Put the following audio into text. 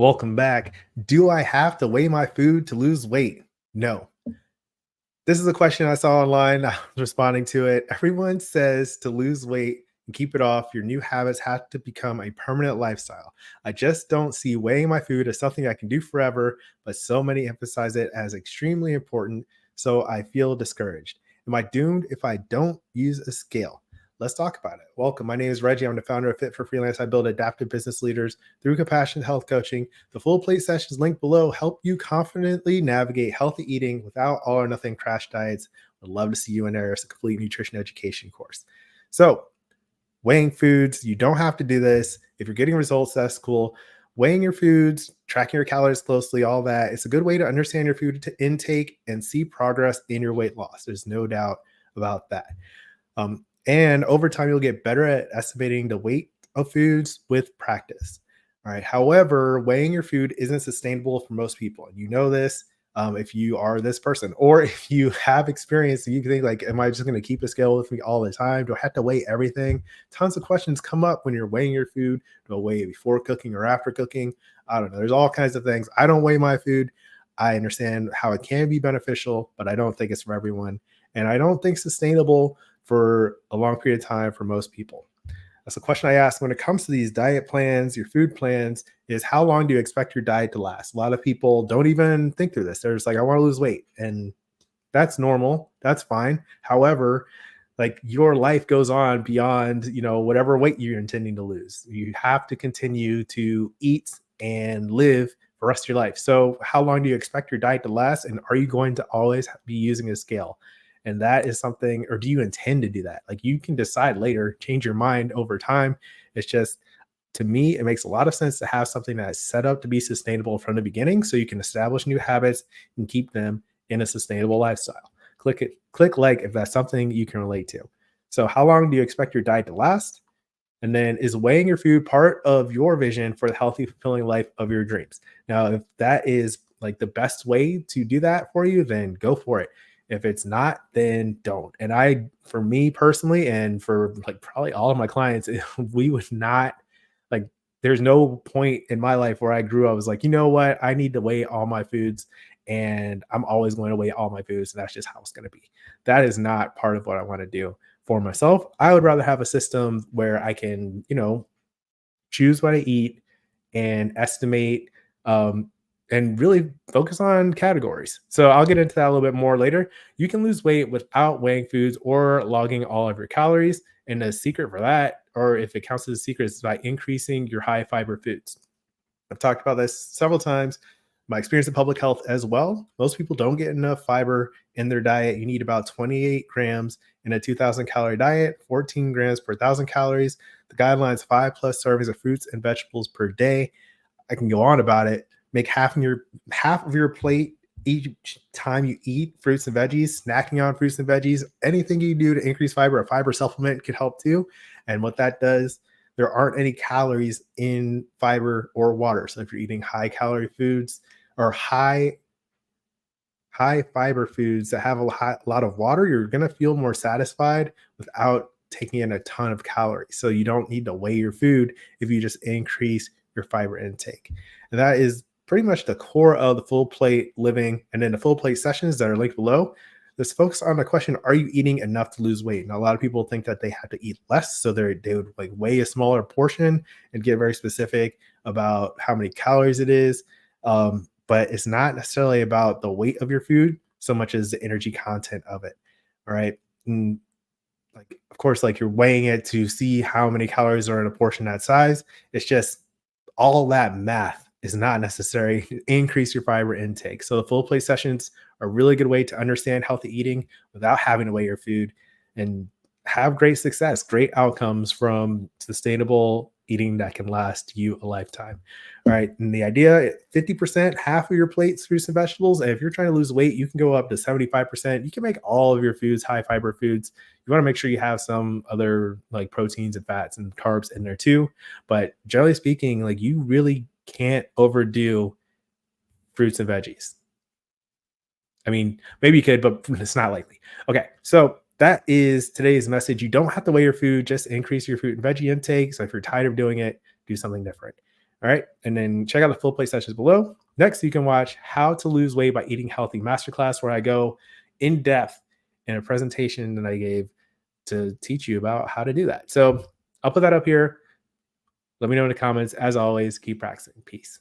Welcome back. Do I have to weigh my food to lose weight? No. This is a question I saw online. I was responding to it. Everyone says to lose weight and keep it off, your new habits have to become a permanent lifestyle. I just don't see weighing my food as something I can do forever, but so many emphasize it as extremely important. So I feel discouraged. Am I doomed if I don't use a scale? Let's talk about it. Welcome. My name is Reggie. I'm the founder of Fit for Freelance. I build adaptive business leaders through compassion health coaching. The full plate sessions linked below help you confidently navigate healthy eating without all or nothing crash diets. Would love to see you in there. It's a complete nutrition education course. So, weighing foods, you don't have to do this. If you're getting results, that's cool. Weighing your foods, tracking your calories closely, all that. It's a good way to understand your food intake and see progress in your weight loss. There's no doubt about that. And over time, you'll get better at estimating the weight of foods with practice. All right. However, weighing your food isn't sustainable for most people. And you know this if you are this person, or if you have experience, you think like, am I just going to keep a scale with me all the time? Do I have to weigh everything? Tons of questions come up when you're weighing your food. Do I weigh it before cooking or after cooking? I don't know. There's all kinds of things. I don't weigh my food. I understand how it can be beneficial, but I don't think it's for everyone. And I don't think sustainable for a long period of time for most people. That's a question I ask when it comes to these diet plans, your food plans, is how long do you expect your diet to last? A lot of people don't even think through this. They're just like, I want to lose weight. And that's normal. That's fine. However, like your life goes on beyond, whatever weight you're intending to lose. You have to continue to eat and live for the rest of your life. So how long do you expect your diet to last? And are you going to always be using a scale? And that is something, or do you intend to do that? Like you can decide later, change your mind over time. It's just, to me, it makes a lot of sense to have something that's set up to be sustainable from the beginning so you can establish new habits and keep them in a sustainable lifestyle. Click like if that's something you can relate to. So how long do you expect your diet to last? And then is weighing your food part of your vision for the healthy, fulfilling life of your dreams? Now, if that is like the best way to do that for you, then go for it. If it's not, then don't. And for me personally, and for like probably all of my clients, we would not like, there's no point in my life where I grew up, I was like, you know what? I need to weigh all my foods and I'm always going to weigh all my foods. And that's just how it's going to be. That is not part of what I want to do for myself. I would rather have a system where I can, choose what I eat and estimate and really focus on categories. So I'll get into that a little bit more later. You can lose weight without weighing foods or logging all of your calories. And the secret for that, or if it counts as a secret, is by increasing your high fiber foods. I've talked about this several times. My experience in public health as well. Most people don't get enough fiber in their diet. You need about 28 grams in a 2,000 calorie diet, 14 grams per 1,000 calories. The guidelines 5+ servings of fruits and vegetables per day. I can go on about it. Make half of your plate each time you eat fruits and veggies, snacking on fruits and veggies. Anything you do to increase fiber, a fiber supplement could help too. And what that does, there aren't any calories in fiber or water. So if you're eating high calorie foods or high fiber foods that have a lot of water, you're going to feel more satisfied without taking in a ton of calories. So you don't need to weigh your food if you just increase your fiber intake. And that is pretty much the core of the full plate living. And then the full plate sessions that are linked below, let's focus on the question, are you eating enough to lose weight? And a lot of people think that they have to eat less. So they would like weigh a smaller portion and get very specific about how many calories it is. But it's not necessarily about the weight of your food so much as the energy content of it. All right. And like, of course, like you're weighing it to see how many calories are in a portion that size. It's just all that math is not necessary to increase your fiber intake. So the full plate sessions are a really good way to understand healthy eating without having to weigh your food and have great success, great outcomes from sustainable eating that can last you a lifetime. All right. And the idea, 50%, half of your plate's fruits and vegetables. And if you're trying to lose weight, you can go up to 75%. You can make all of your foods high fiber foods. You want to make sure you have some other like proteins and fats and carbs in there too. But generally speaking, like you really can't overdo fruits and veggies. I mean, maybe you could, but it's not likely. Okay. So that is today's message. You don't have to weigh your food, just increase your fruit and veggie intake. So if you're tired of doing it, do something different. All right. And then check out the full play sessions below. Next, you can watch How to Lose Weight by Eating Healthy Masterclass, where I go in depth in a presentation that I gave to teach you about how to do that. So I'll put that up here. Let me know in the comments. As always, keep practicing. Peace.